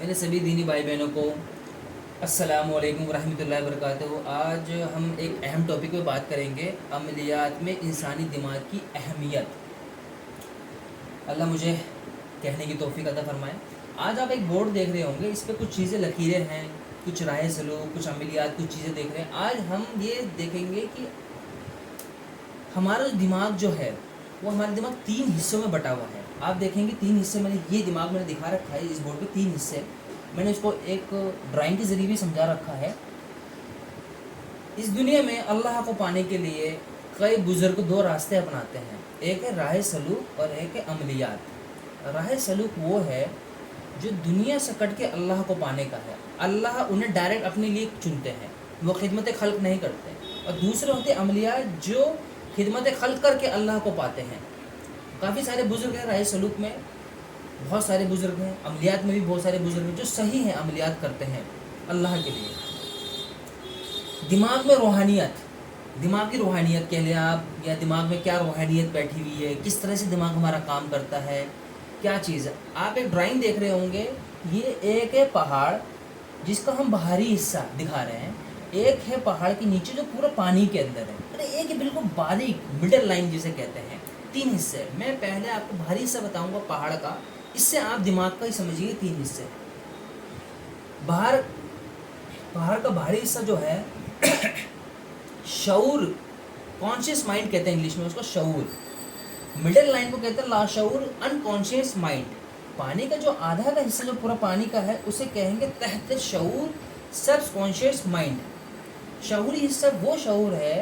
मेरे सभी दीनी भाई बहनों को अस्सलाम वालेकुम रहमतुल्लाहि व बरकातहू। आज हम एक अहम टॉपिक पे बात करेंगे, अमलियात में इंसानी दिमाग की अहमियत। अल्लाह मुझे कहने की तौफीक अता फरमाए। आज आप एक बोर्ड देख रहे होंगे, इस पर कुछ चीज़ें लकीरें हैं, कुछ राह सलूक, कुछ अमलियात, कुछ चीज़ें देख रहे हैं। आज हम ये देखेंगे कि हमारा जो दिमाग जो है वो हमारा दिमाग 3 हिस्सों में बटा हुआ है। आप देखेंगे 3 हिस्से, मैंने ये दिमाग मैंने दिखा रखा है इस बोर्ड पे 3 हिस्से। मैंने इसको एक ड्राइंग के ज़रिए भी समझा रखा है। इस दुनिया में अल्लाह को पाने के लिए कई बुज़ुर्ग 2 रास्ते अपनाते हैं, एक है राह सलूक और एक है अमलियात। राह सलूक वो है जो दुनिया से कट के अल्लाह को पाने का है। अल्लाह उन्हें डायरेक्ट अपने लिए चुनते हैं, वो खिदमत खल्क नहीं करते। और दूसरे होते अमलियात जो खिदमत खल्क करके अल्लाह को पाते हैं। काफ़ी सारे बुज़ुर्ग हैं राह सलूक में, बहुत सारे बुज़ुर्ग हैं, अमलियात में भी बहुत सारे बुज़ुर्ग हैं जो सही हैं, अमलियात करते हैं अल्लाह के लिए। दिमाग में रूहानियत, दिमाग की रूहानियत कह लें आप, या दिमाग में क्या रूहानियत बैठी हुई है, किस तरह से दिमाग हमारा काम करता है, क्या चीज़ है। आप एक ड्राइंग देख रहे होंगे, ये एक है पहाड़ जिसका हम बाहरी हिस्सा दिखा रहे हैं, एक है पहाड़ के नीचे जो पूरा पानी के अंदर है, अरे एक है बिल्कुल बारीक मिडल लाइन जिसे कहते हैं। 3 हिस्से। मैं पहले आपको बाहरी हिस्सा बताऊंगा पहाड़ का, इससे आप दिमाग का ही समझिए 3 हिस्से। पहाड़ का बाहरी हिस्सा जो है शऊर, कॉन्शियस माइंड कहते हैं इंग्लिश में उसको, शऊर। मिडिल लाइन को कहते हैं लाशऊर, अनकॉन्शियस माइंड। पानी का जो आधा का हिस्सा जो पूरा पानी का है उसे कहेंगे तहत शऊर, सबकॉन्शियस माइंड। शऊरी हिस्सा वो शऊर है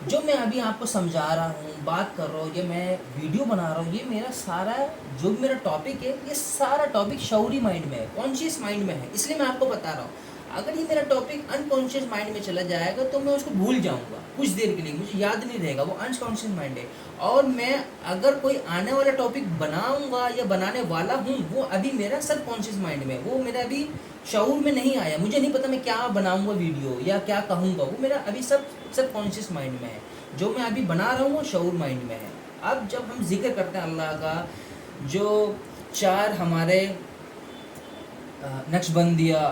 जो मैं अभी आपको समझा रहा हूँ, बात कर रहा हूँ, ये मैं वीडियो बना रहा हूँ, ये मेरा सारा जो भी मेरा टॉपिक है, ये सारा टॉपिक शऊरी माइंड में है, कॉन्शियस माइंड में है। इसलिए मैं आपको बता रहा हूँ। अगर ये मेरा टॉपिक अनकॉन्शियस माइंड में चला जाएगा तो मैं उसको भूल जाऊँगा कुछ देर के लिए, मुझे याद नहीं रहेगा, वो अनकॉन्शियस माइंड है। और मैं अगर कोई आने वाला टॉपिक बनाऊँगा या बनाने वाला हूँ, वो अभी मेरा सबकॉन्शियस माइंड में, वो मेरा अभी शऊर में नहीं आया, मुझे नहीं पता मैं क्या बनाऊँगा वीडियो या क्या कहूँगा, वो मेरा अभी सबकॉन्शियस माइंड में है। जो मैं अभी बना रहा हूँ वो शऊर माइंड में है। अब जब हम जिक्र करते हैं अल्लाह का, जो 4 हमारे नक्शबंदिया,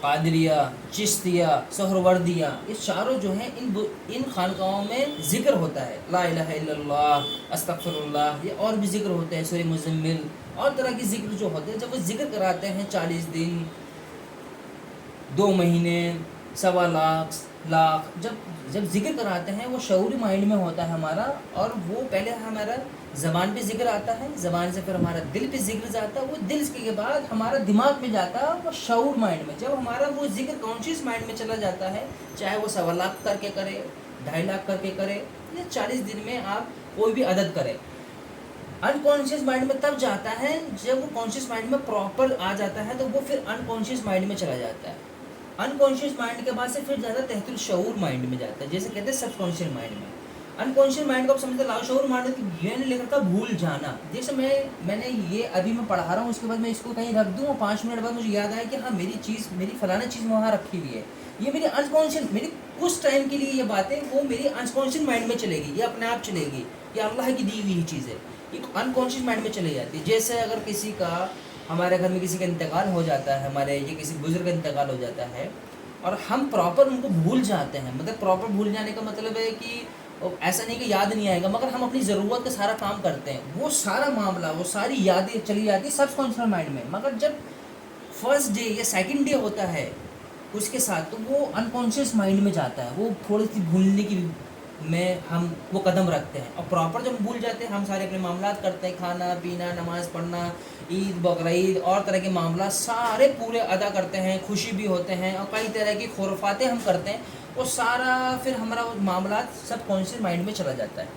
कादरिया, चिश्तिया, सोहरवर्दिया, ये चारों जो हैं इन खानकाहों में ज़िक्र होता है, ला इलाहा इल्लल्लाह, अस्तगफिरुल्लाह, ये और भी ज़िक्र होते हैं, सूरह मुज़म्मिल और तरह के ज़िक्र जो होते हैं। जब वो ज़िक्र कराते हैं 40 दिन, 2 महीने, 1.25 लाख, जब ज़िक्र कराते हैं वो शऊरी माइंड में होता है हमारा। और वो पहले हमारा ज़बान पे ज़िक्र आता है, ज़बान से फिर हमारा दिल पे ज़िक्र जाता है, वो दिल के बाद हमारा दिमाग में जाता है, वो शऊर माइंड में। जब हमारा वो ज़िक्र कॉन्शियस माइंड में चला जाता है, चाहे वो 1.25 लाख करके करे, 2.5 लाख करके करे, या 40 दिन में आप कोई भी अदद करें, अनकॉन्शियस माइंड में तब जाता है जब वो कॉन्शियस माइंड में प्रॉपर आ जाता है, तो वो फिर अनकॉन्शियस माइंड में चला जाता है। अनकॉन्शियस माइंड के बाद से फिर ज़्यादा तहतुल शऊर माइंड में जाता है, जैसे कहते हैं सबकॉन्शियस माइंड में। अनकॉन्शियस माइंड को आप समझते हैं, लाशऊर माइंड ये नहीं लिखा था भूल जाना। जैसे मैंने ये अभी मैं पढ़ा रहा हूँ, उसके बाद मैं इसको कहीं रख दूँ और 5 मिनट बाद मुझे याद आया कि हाँ मेरी फलाना चीज़ वहाँ रखी हुई है, ये मेरी अनकॉन्शियस, मेरी कुछ टाइम के लिए ये बातें वो मेरी अनकॉन्शियस माइंड में चलेगी, ये अपने आप चलेगी, ये अल्लाह की दी हुई चीज़ है, ये अनकॉन्शियस माइंड में चली जाती है। जैसे अगर किसी का, हमारे घर में किसी का इंतकाल हो जाता है, हमारे ये किसी बुजुर्ग का इंतकाल हो जाता है और हम प्रॉपर उनको भूल जाते हैं, मतलब प्रॉपर भूल जाने का मतलब है कि ऐसा नहीं कि याद नहीं आएगा, मगर हम अपनी ज़रूरत का सारा काम करते हैं, वो सारा मामला, वो सारी यादें चली जाती है सबकॉन्शियस माइंड में। मगर जब फर्स्ट डे या सेकंड डे होता है उसके साथ, तो वो अनकॉन्शियस माइंड में जाता है, वो थोड़ी सी भूलने की में हम वो कदम रखते हैं। और प्रॉपर जब हम भूल जाते हैं, हम सारे अपने मामलात करते हैं, खाना पीना, नमाज़ पढ़ना, ईद बकरीद और तरह के मामला सारे पूरे अदा करते हैं, खुशी भी होते हैं और कई तरह की खुरफातें हम करते हैं, वो सारा फिर हमारा मामलात सबकॉन्शियस माइंड में चला जाता है।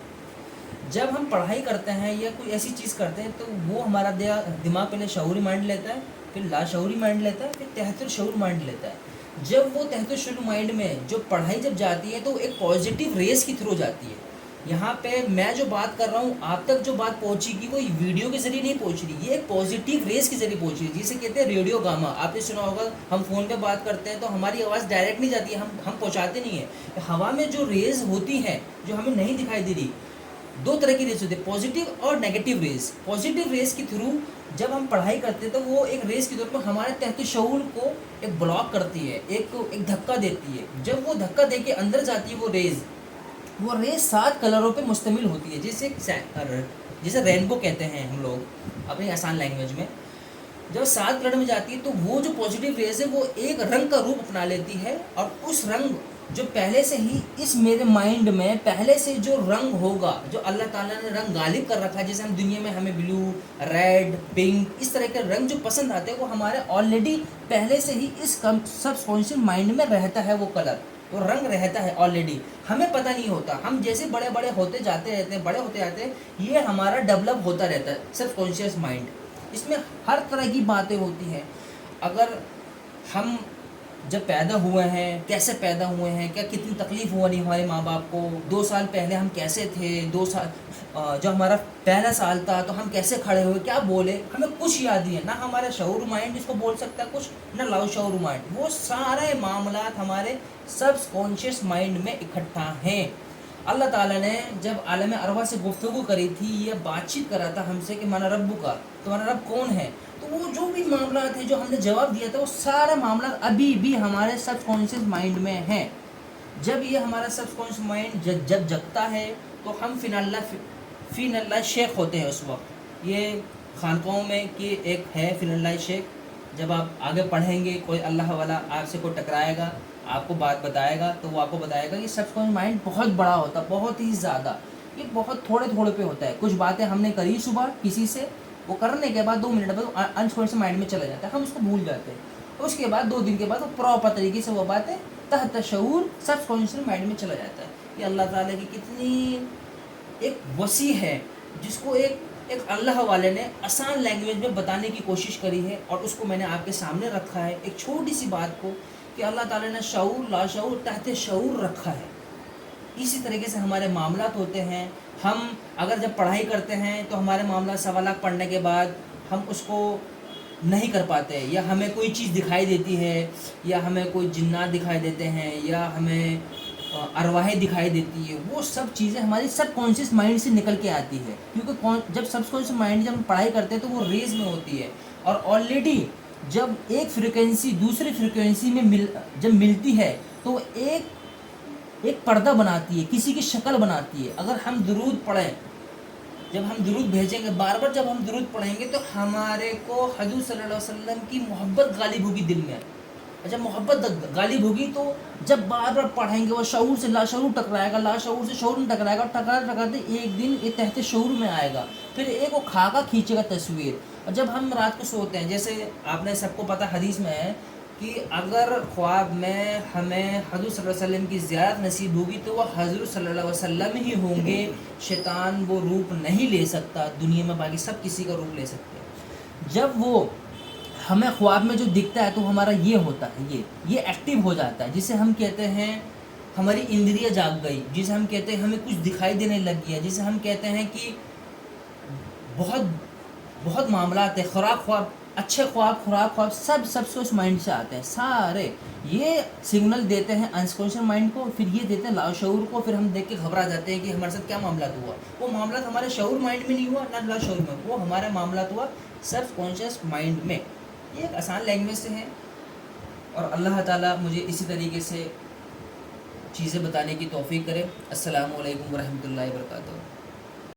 जब हम पढ़ाई करते हैं या कोई ऐसी चीज़ करते हैं, तो वो हमारा दिमाग पहले शऊरी माइंड लेता है, फिर लाशऊरी माइंड लेता है, फिर तहतुल शऊर माइंड लेता है। जब वो तहतुल शऊर माइंड में जो पढ़ाई जब जाती है, तो एक पॉजिटिव रेस की थ्रू जाती है। यहाँ पे मैं जो बात कर रहा हूँ, आप तक जो बात पहुँचेगी वो वीडियो के ज़रिए नहीं पहुँच रही, ये एक पॉजिटिव रेस के ज़रिए पहुँच रही है, जिसे कहते हैं रेडियो गामा। आपने सुना होगा, हम फ़ोन पे बात करते हैं तो हमारी आवाज़ डायरेक्ट नहीं जाती है, हम पहुँचाते नहीं है, हवा में जो रेज़ होती हैं जो हमें नहीं दिखाई दे रही, दो तरह की रेस होती है, पॉजिटिव और नेगेटिव रेस। पॉजिटिव रेस के थ्रू जब हम पढ़ाई करते हैं तो वो एक रेस के तौर पर हमारे तहत शऊर को एक ब्लॉक करती है, एक धक्का देती है। जब वो धक्का दे के अंदर जाती है वो रेस 7 कलरों पे मुश्तमिल होती है, जैसे रेनबो कहते हैं हम लोग अपनी आसान लैंग्वेज में। जब 7 कलर में जाती है तो वो जो पॉजिटिव रेस है वो एक रंग का रूप अपना लेती है, और उस रंग जो पहले से ही इस मेरे माइंड में पहले से जो रंग होगा, जो अल्लाह ताला ने रंग गालिब कर रखा है, जैसे हम दुनिया में हमें ब्लू, रेड, पिंक इस तरह के रंग जो पसंद आते हैं वो हमारे ऑलरेडी पहले से ही इस सबकॉन्शियस माइंड में रहता है। वो कलर, वो रंग रहता है ऑलरेडी, हमें पता नहीं होता। हम जैसे बड़े बड़े होते जाते रहते हैं, बड़े होते जाते हैं, ये हमारा डेवलप होता रहता है सबकॉन्शियस माइंड। इसमें हर तरह की बातें होती हैं। अगर हम जब पैदा हुए हैं, कैसे पैदा हुए हैं, क्या कितनी तकलीफ़ हुआ नहीं हमारे माँ बाप को, 2 साल पहले हम कैसे थे, 2 साल जब हमारा पहला साल था तो हम कैसे खड़े हुए, क्या बोले, हमें कुछ याद नहीं है। ना हमारा शऊर माइंड इसको बोल सकता है कुछ, ना लाउ शऊर माइंड। वो सारे मामलात हमारे सबकॉन्शियस माइंड में इकट्ठा हैं। अल्लाह ताला ने जब आलम अरवा से गुफ्तगू करी थी, ये बातचीत करा था हमसे कि माना रब्बु का, तुम्हारा रब कौन है, तो वो जो भी मामलात हैं जो हमने जवाब दिया था वो सारा मामला अभी भी हमारे सबकॉन्शियस माइंड में है। जब ये हमारा सबकॉन्शियस माइंड जब जगता है तो हम फ़िनल्लाह शेख होते हैं। उस वक्त ये खानकाहों में कि एक है फ़िनल्लाह शेख, जब आप आगे पढ़ेंगे कोई अल्लाह वाला आपसे कोई टकराएगा, आपको बात बताएगा तो वो आपको बताएगा कि सबकॉन्शियस माइंड बहुत बड़ा होता है, बहुत ही ज़्यादा, ये बहुत थोड़े थोड़े पे होता है। कुछ बातें हमने करी सुबह किसी से, वो करने के बाद 2 मिनट बाद अनकॉन्शियस माइंड में चला जाता है, हम उसको भूल जाते हैं। उसके बाद 2 दिन के बाद वो प्रॉपर तरीके से वो बातें तहत शऊर सबकॉन्शियस माइंड में चला जाता है। ये अल्लाह ताला की कितनी एक वसी है, जिसको एक अल्लाह वाले ने आसान लैंग्वेज में बताने की कोशिश करी है, और उसको मैंने आपके सामने रखा है एक छोटी सी बात को कि अल्लाह ताला ने शऊर, लाशऊर, तहत शऊर रखा है। इसी तरीके से हमारे मामलात होते हैं। हम अगर जब पढ़ाई करते हैं तो हमारे मामला 1.25 लाख पढ़ने के बाद हम उसको नहीं कर पाते, या हमें कोई चीज़ दिखाई देती है, या हमें कोई जिन्नात दिखाई देते हैं, या हमें अरवाहें दिखाई देती है। वो सब चीज़ें हमारी सबकॉन्शियस माइंड से निकल के आती है, क्योंकि जब सबकॉन्शियस माइंड जब हम पढ़ाई करते हैं तो वो रेज में होती है, और ऑलरेडी जब एक फ्रिक्वेंसी दूसरी फ्रिक्वेंसी में जब मिलती है तो एक पर्दा बनाती है, किसी की शक्ल बनाती है। अगर हम दुरूद पढ़ें, जब हम दुरूद भेजेंगे, बार बार जब हम दुरूद पढ़ेंगे तो हमारे को हजूर सल्लल्लाहु अलैहि वसल्लम की मोहब्बत गालिब होगी दिल में। जब मोहब्बत गालिब होगी तो जब बार बार पढ़ेंगे वो शऊर से लाशऊर टकराएगा, लाशऊर से शऊर में टकराएगा, और टकराते एक दिन ये तहत शऊर में आएगा, फिर एक वो खाका खींचेगा तस्वीर। और जब हम रात को सोते हैं, जैसे आपने सबको पता हदीस में है कि अगर ख्वाब में हमें हजूर सल्लल्लाहु अलैहि वसल्लम की ज़ियारत नसीब होगी तो वह हजूर सल्लल्लाहु अलैहि वसल्लम ही होंगे। शैतान वो रूप नहीं ले सकता दुनिया में, बाकी सब किसी का रूप ले सकते हैं। जब वो हमें ख्वाब में जो दिखता है तो हमारा ये होता है, ये एक्टिव हो जाता है, जिसे हम कहते हैं हमारी इंद्रिय जाग गई, जिसे हम कहते हैं हमें कुछ दिखाई देने लग गया, जिसे हम कहते हैं कि बहुत मामलात है। ख्वाब, अच्छे ख्वाब, खराब ख्वाब सब उस माइंड से आते हैं सारे। ये सिग्नल देते हैं अनकॉन्शियस माइंड को, फिर ये देते हैं लाशऊर को, फिर हम देख के घबरा जाते हैं कि हमारे साथ क्या मामला हुआ। वो मामला हमारे शऊर माइंड में नहीं हुआ, ना लाशऊर में, वो हमारा मामला हुआ सबकॉन्शियस माइंड में। ये एक आसान लैंग्वेज से है, और अल्लाह ताला मुझे इसी तरीके से चीज़ें बताने की तौफीक करे। अस्सलामु अलैकुम वरहमतुल्लाहि वबरकातुहू।